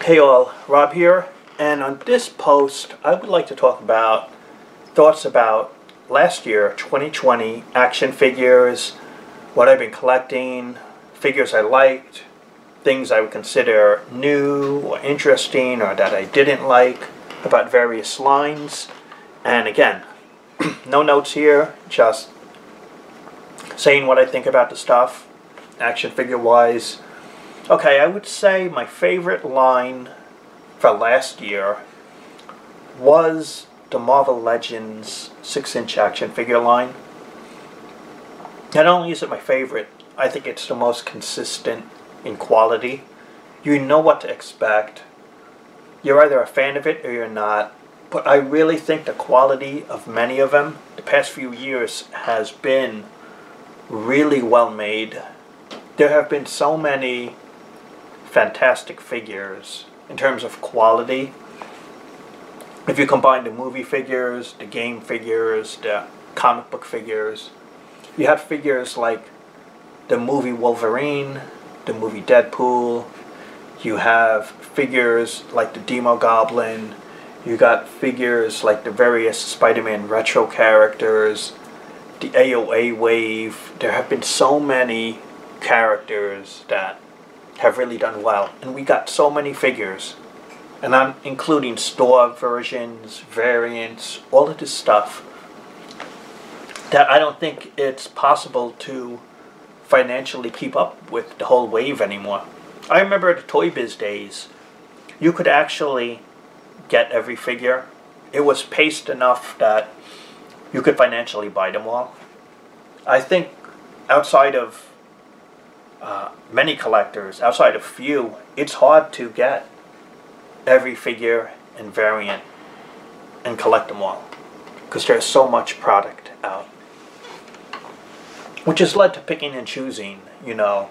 Hey all, Rob here, and on this post I would like to talk about thoughts about last year, 2020, action figures, what I've been collecting, figures I liked, things I would consider new or interesting or that I didn't like about various lines. And again, no notes here, just saying what I think about the stuff, action figure wise. Okay, I would say my favorite line for last year was the Marvel Legends 6-inch action figure line. Not only is it my favorite, I think it's the most consistent in quality. You know what to expect. You're either a fan of it or you're not. But I really think the quality of many of them the past few years has been really well made. There have been so many fantastic figures in terms of quality. If you combine the movie figures, the game figures, the comic book figures, you have figures like the movie Wolverine, the movie Deadpool, you have figures like the Demo Goblin, you got figures like the various Spider-Man retro characters, the AOA wave. There have been so many characters that have really done well, and we got so many figures, and I'm including store versions, variants, all of this stuff that I don't think it's possible to financially keep up with the whole wave anymore. I remember the Toy Biz days, you could actually get every figure. It was paced enough that you could financially buy them all. I think outside of many collectors, outside of few, it's hard to get every figure and variant and collect them all because there's so much product out, which has led to picking and choosing, you know,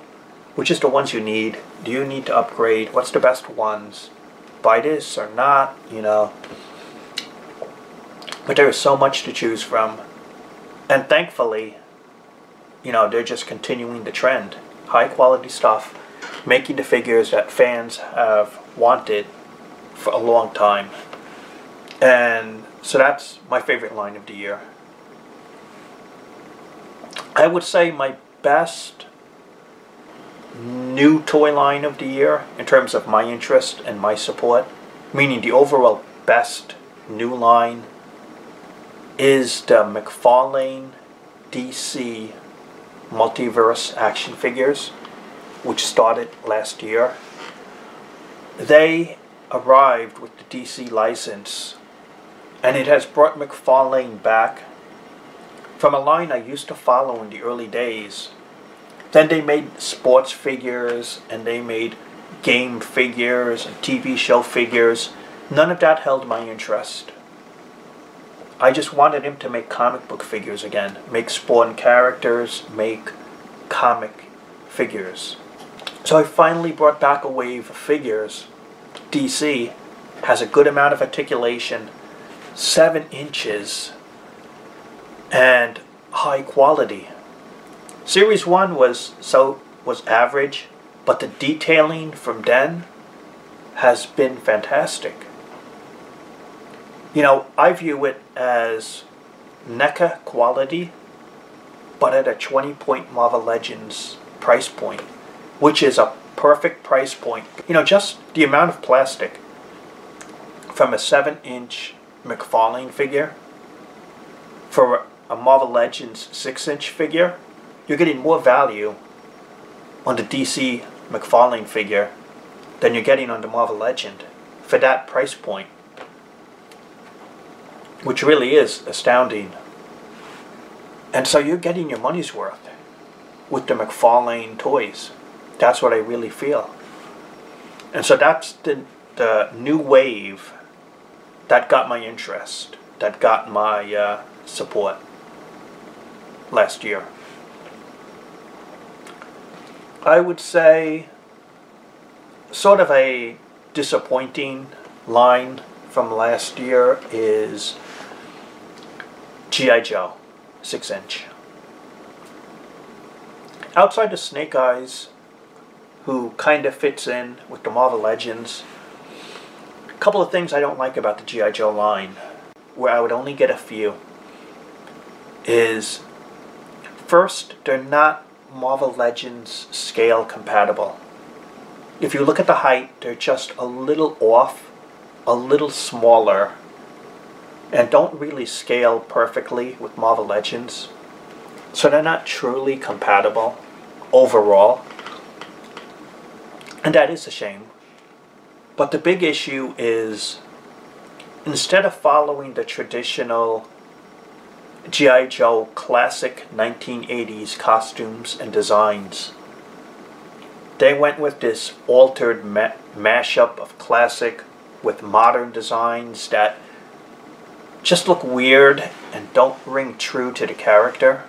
which is the ones you need. Do you need to upgrade? What's the best ones? Buy this or not, you know. But there is so much to choose from, and thankfully, you know, they're just continuing the trend. High quality stuff, making the figures that fans have wanted for a long time. And so that's my favorite line of the year. I would say my best new toy line of the year in terms of my interest and my support, meaning the overall best new line, is the Mcfarlane DC Multiverse action figures, which started last year. They arrived with the DC license, and it has brought Mcfarlane back from a line I used to follow in the early days. Then they made sports figures, and they made game figures and TV show figures. None of that held my interest. I just wanted him to make comic book figures again. Make Spawn characters, make comic figures. So I finally brought back a wave of figures. DC has a good amount of articulation, 7 inches, and high quality. Series 1 was average, but the detailing from then has been fantastic. You know, I view it as NECA quality, but at a 20-point Marvel Legends price point, which is a perfect price point. You know, just the amount of plastic from a 7-inch Mcfarlane figure for a Marvel Legends 6-inch figure, you're getting more value on the DC Mcfarlane figure than you're getting on the Marvel Legend for that price point, which really is astounding. And so you're getting your money's worth with the Mcfarlane toys. That's what I really feel. And so that's the new wave that got my interest, that got my support last year. I would say sort of a disappointing line from last year is G.I. Joe 6-inch. Outside of Snake Eyes, who kind of fits in with the Marvel Legends, couple of things I don't like about the G.I. Joe line, where I would only get a few, is first, they're not Marvel Legends scale compatible. If you look at the height, they're just a little off, a little smaller, and don't really scale perfectly with Marvel Legends. So they're not truly compatible overall. And that is a shame. But the big issue is, instead of following the traditional G.I. Joe classic 1980s costumes and designs, they went with this altered mashup of classic with modern designs that just look weird and don't ring true to the character.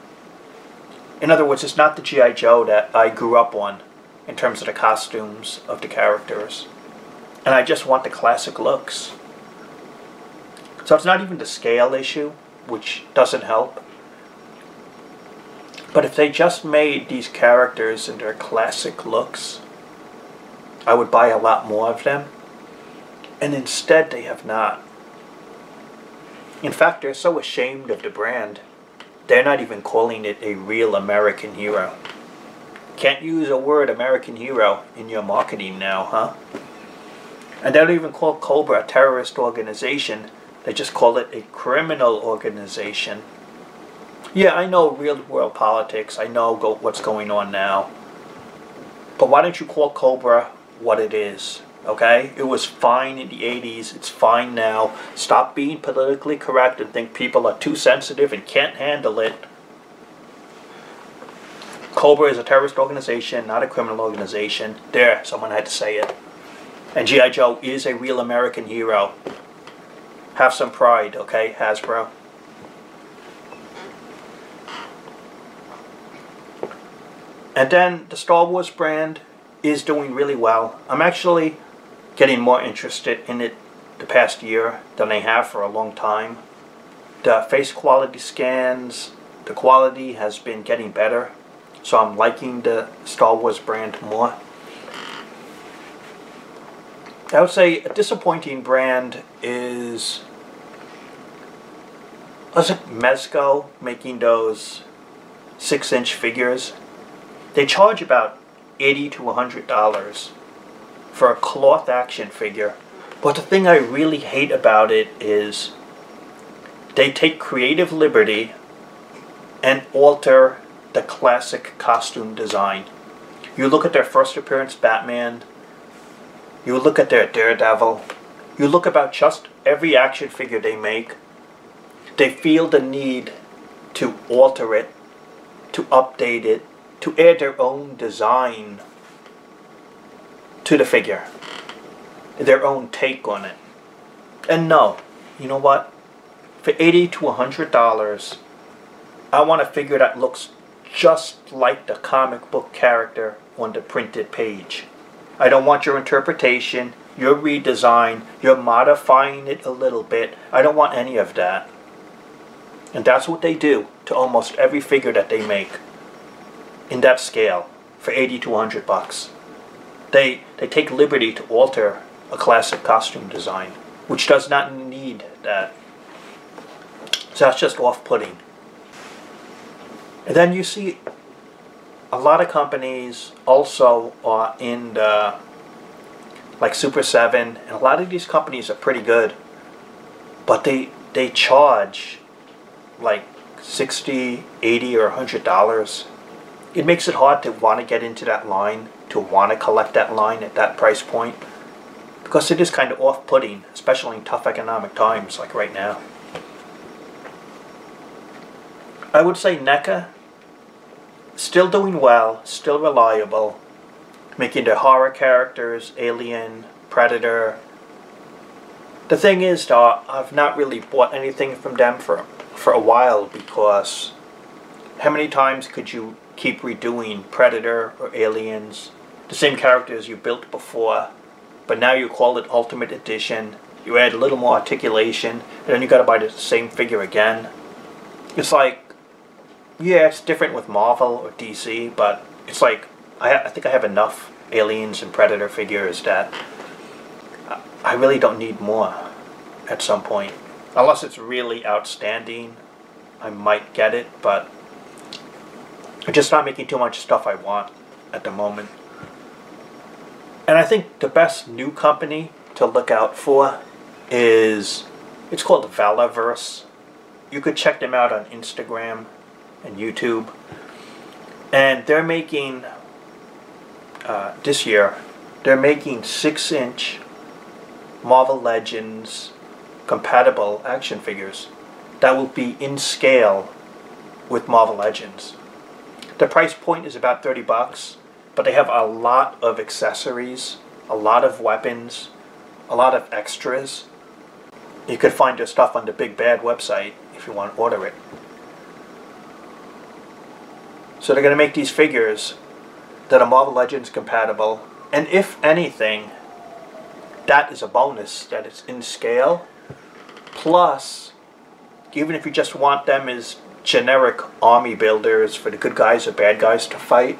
In other words, it's not the G.I. Joe that I grew up on in terms of the costumes of the characters. And I just want the classic looks. So it's not even the scale issue, which doesn't help. But if they just made these characters in their classic looks, I would buy a lot more of them. And instead they have not. In fact, they're so ashamed of the brand, they're not even calling it a real American hero. Can't use a word American hero in your marketing now, huh? And they don't even call Cobra a terrorist organization. They just call it a criminal organization. Yeah, I know real world politics. I know what's going on now. But why don't you call Cobra what it is? Okay? It was fine in the 80s. It's fine now. Stop being politically correct and think people are too sensitive and can't handle it. Cobra is a terrorist organization, not a criminal organization. There, someone had to say it. And G.I. Joe is a real American hero. Have some pride, okay, Hasbro? And then the Star Wars brand is doing really well. I'm actually getting more interested in it the past year than I have for a long time. The face quality scans, the quality has been getting better. So I'm liking the Star Wars brand more. I would say a disappointing brand is, was it Mezco making those 6-inch figures? They charge about $80 to $100 for a cloth action figure. But the thing I really hate about it is they take creative liberty and alter the classic costume design. You look at their first appearance Batman, you look at their Daredevil, you look about just every action figure they make, they feel the need to alter it, to update it, to add their own design to the figure, their own take on it. And no, you know what? For $80 to $100, I want a figure that looks just like the comic book character on the printed page. I don't want your interpretation, your redesign, your modifying it a little bit. I don't want any of that. And that's what they do to almost every figure that they make in that scale for $80 to $100. They take liberty to alter a classic costume design, which does not need that. So that's just off-putting. And then you see a lot of companies also are in the, like Super 7, and a lot of these companies are pretty good, but they charge like $60, $80, or $100. It makes it hard to want to get into that line, to want to collect that line at that price point, because it is kind of off-putting, especially in tough economic times like right now. I would say NECA, still doing well, still reliable, making their horror characters, Alien, Predator. The thing is though, I've not really bought anything from them for a while, because how many times could you keep redoing Predator or Aliens, the same characters you built before, but now you call it Ultimate Edition, you add a little more articulation, and then you gotta buy the same figure again. It's like, yeah, it's different with Marvel or DC, but it's like, I think I have enough Aliens and Predator figures that I really don't need more at some point. Unless it's really outstanding, I might get it, but I'm just not making too much stuff I want at the moment. And I think the best new company to look out for is, it's called Valaverse. You could check them out on Instagram and YouTube. And they're making, this year, they're making 6-inch Marvel Legends compatible action figures that will be in scale with Marvel Legends. The price point is about $30, but they have a lot of accessories, a lot of weapons, a lot of extras. You could find their stuff on the Big Bad website if you want to order it. So they're going to make these figures that are Marvel Legends compatible, and if anything, that is a bonus, that it's in scale. Plus, even if you just want them as generic army builders for the good guys or bad guys to fight,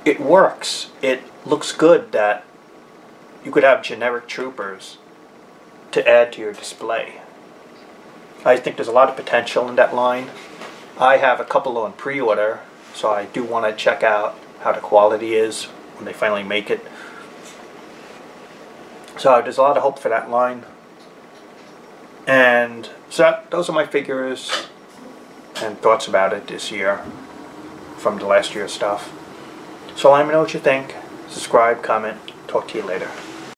it works. It looks good that you could have generic troopers to add to your display. I think there's a lot of potential in that line. I have a couple on pre-order, so I do want to check out how the quality is when they finally make it. So there's a lot of hope for that line. And so those are my figures and thoughts about it this year from the last year's stuff. So let me know what you think. Subscribe, comment. Talk to you later.